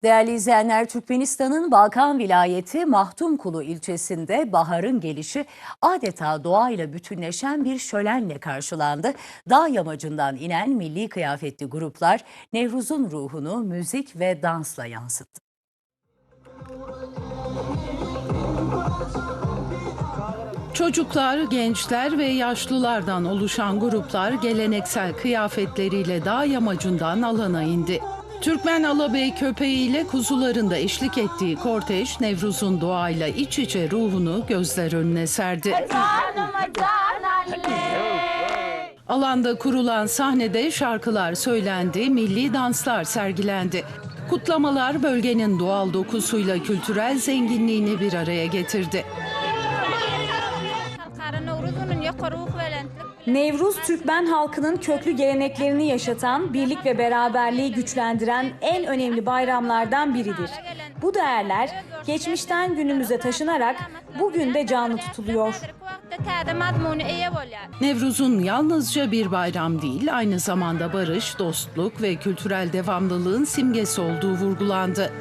Değerli izleyenler, Türkmenistan'ın Balkan vilayeti Mahtumkulu ilçesinde baharın gelişi adeta doğayla bütünleşen bir şölenle karşılandı. Dağ yamacından inen milli kıyafetli gruplar Nevruz'un ruhunu müzik ve dansla yansıttı. Çocuklar, gençler ve yaşlılardan oluşan gruplar geleneksel kıyafetleriyle dağ yamacından alana indi. Türkmen alabey köpeğiyle kuzuların da eşlik ettiği kortej, Nevruz'un doğayla iç içe ruhunu gözler önüne serdi. Alanda kurulan sahnede şarkılar söylendi, milli danslar sergilendi. Kutlamalar bölgenin doğal dokusuyla kültürel zenginliğini bir araya getirdi. Nevruz, Türkmen halkının köklü geleneklerini yaşatan, birlik ve beraberliği güçlendiren en önemli bayramlardan biridir. Bu değerler geçmişten günümüze taşınarak bugün de canlı tutuluyor. Nevruz'un yalnızca bir bayram değil, aynı zamanda barış, dostluk ve kültürel devamlılığın simgesi olduğu vurgulandı.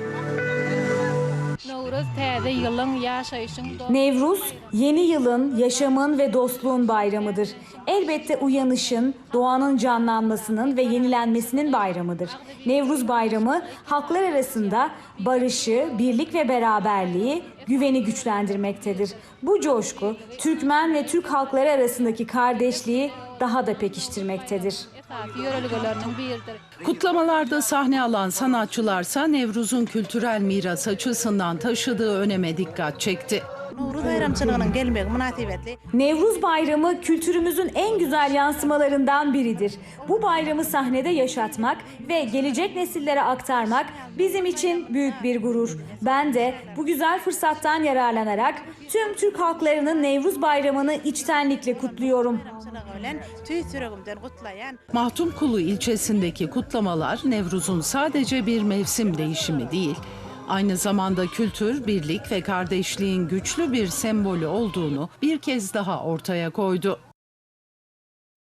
Nevruz, yeni yılın, yaşamın ve dostluğun bayramıdır. Elbette uyanışın, doğanın canlanmasının ve yenilenmesinin bayramıdır. Nevruz bayramı halklar arasında barışı, birlik ve beraberliği, güveni güçlendirmektedir. Bu coşku, Türkmen ve Türk halkları arasındaki kardeşliği daha da pekiştirmektedir. Kutlamalarda sahne alan sanatçılarsa Nevruz'un kültürel miras açısından taşıdığı öneme dikkat çekti. Nevruz Bayramı kültürümüzün en güzel yansımalarından biridir. Bu bayramı sahnede yaşatmak ve gelecek nesillere aktarmak bizim için büyük bir gurur. Ben de bu güzel fırsattan yararlanarak tüm Türk halklarının Nevruz Bayramı'nı içtenlikle kutluyorum. Mahtumkulu ilçesindeki kutlamalar Nevruz'un sadece bir mevsim değişimi değil, aynı zamanda kültür, birlik ve kardeşliğin güçlü bir sembolü olduğunu bir kez daha ortaya koydu.